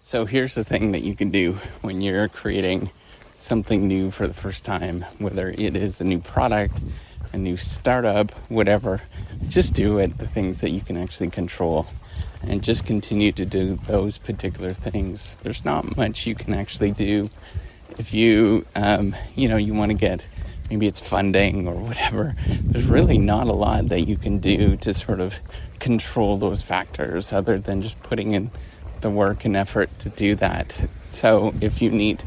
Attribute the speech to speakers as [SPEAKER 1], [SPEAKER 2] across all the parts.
[SPEAKER 1] So here's the thing that you can do when you're creating something new for the first time, whether it is a new product, a new startup, whatever. Just do it, the things that you can actually control, and just continue to do those particular things. There's not much you can actually do if you want to get, maybe it's funding or whatever. There's really not a lot that you can do to sort of control those factors other than just putting in the work and effort to do that. So if you need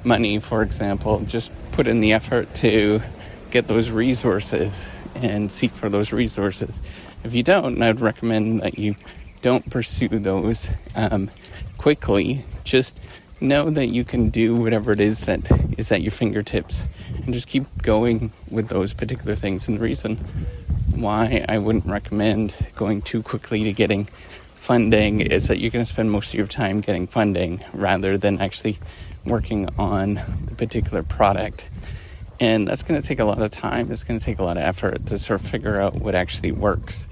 [SPEAKER 1] money, for example, just put in the effort to get those resources and seek for those resources. If you don't, I'd recommend that you don't pursue those quickly. Just know that you can do whatever it is that is at your fingertips and just keep going with those particular things. And the reason why I wouldn't recommend going too quickly to getting funding is that you're going to spend most of your time getting funding rather than actually working on the particular product. And that's going to take a lot of time. It's going to take a lot of effort to sort of figure out what actually works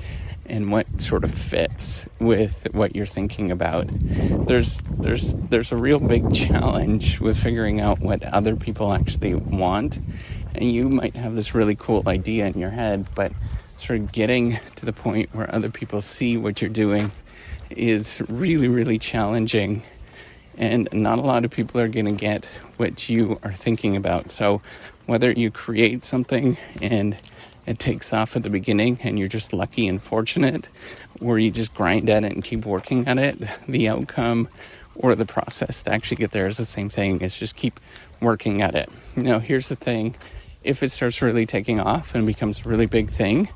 [SPEAKER 1] and what sort of fits with what you're thinking about. There's a real big challenge with figuring out what other people actually want. And you might have this really cool idea in your head, but sort of getting to the point where other people see what you're doing is really, really challenging. And not a lot of people are going to get what you are thinking about. So whether you create something and it takes off at the beginning and you're just lucky and fortunate, or you just grind at it and keep working at it, the outcome or the process to actually get there is the same thing. It's just keep working at it. Here's the thing. If it starts really taking off and becomes a really big thing,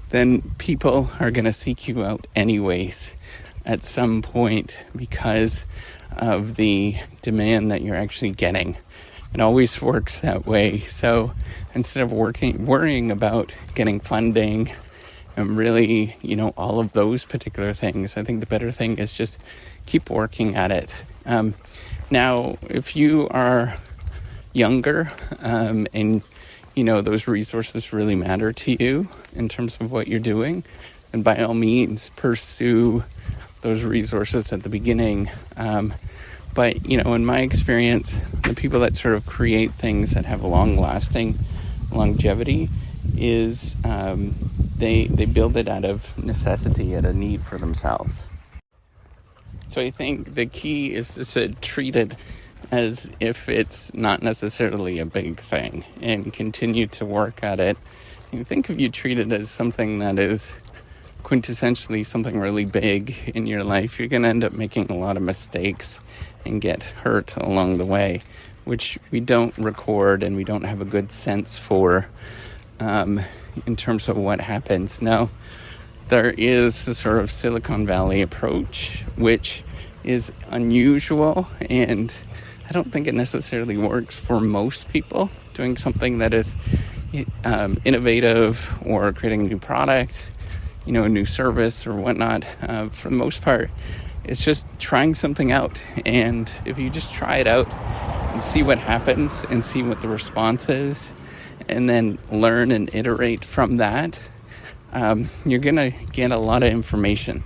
[SPEAKER 1] then people are going to seek you out anyways at some point because of the demand that you're actually getting. It always works that way. So instead of worrying about getting funding and really, all of those particular things, I think the better thing is just keep working at it. Now, if you are younger and, those resources really matter to you in terms of what you're doing, then by all means pursue those resources at the beginning. But, in my experience, the people that sort of create things that have a long-lasting longevity is they build it out of necessity, out of need for themselves. So I think the key is to treat it as if it's not necessarily a big thing and continue to work at it. And think if you treat it as something that is quintessentially something really big in your life, you're going to end up making a lot of mistakes and get hurt along the way, which we don't record and we don't have a good sense for in terms of what happens. Now, there is a sort of Silicon Valley approach, which is unusual, and I don't think it necessarily works for most people. Doing something that is innovative or creating a new product, a new service or whatnot, for the most part, it's just trying something out. And if you just try it out and see what happens and see what the response is, and then learn and iterate from that, you're going to get a lot of information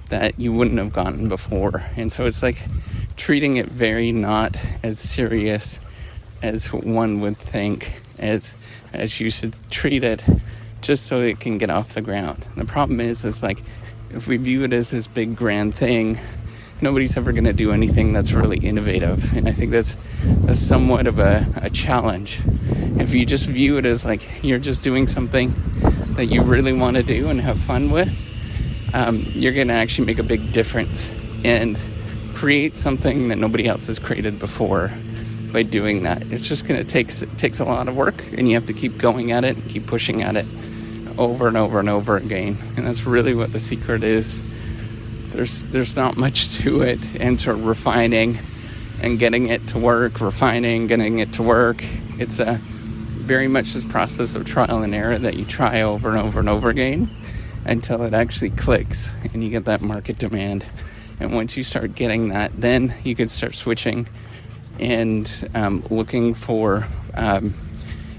[SPEAKER 1] that you wouldn't have gotten before. And so it's like treating it very not as serious as one would think, as you should treat it, just so it can get off the ground. And the problem is like, if we view it as this big grand thing, nobody's ever going to do anything that's really innovative. And I think that's somewhat of a challenge. If you just view it as like you're just doing something that you really want to do and have fun with, you're going to actually make a big difference and create something that nobody else has created before by doing that. It's just going to takes a lot of work, and you have to keep going at it and keep pushing at it over and over and over again. And that's really what the secret is. There's not much to it, and sort of refining and getting it to work, getting it to work. It's a very much this process of trial and error that you try over and over and over again until it actually clicks and you get that market demand. And once you start getting that, then you can start switching and looking for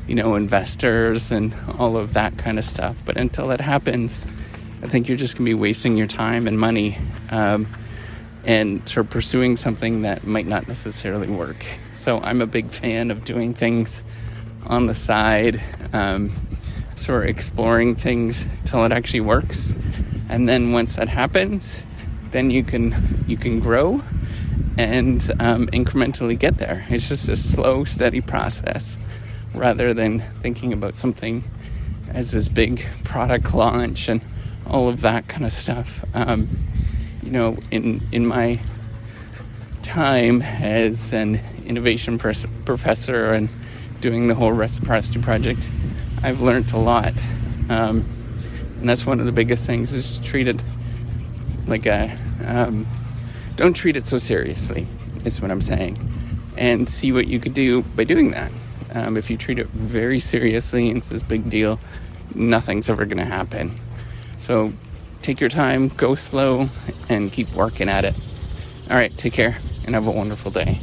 [SPEAKER 1] investors and all of that kind of stuff. But until that happens, I think you're just going to be wasting your time and money and sort of pursuing something that might not necessarily work. So I'm a big fan of doing things on the side, sort of exploring things till it actually works. And then once that happens, then you can grow and incrementally get there. It's just a slow, steady process rather than thinking about something as this big product launch and all of that kind of stuff. In my time as an innovation professor and doing the whole Reciprocity project, I've learned a lot. And that's one of the biggest things, is treat it like don't treat it so seriously, is what I'm saying. And see what you could do by doing that. If you treat it very seriously and it's this big deal, nothing's ever going to happen. So take your time, go slow, and keep working at it. All right, take care, and have a wonderful day.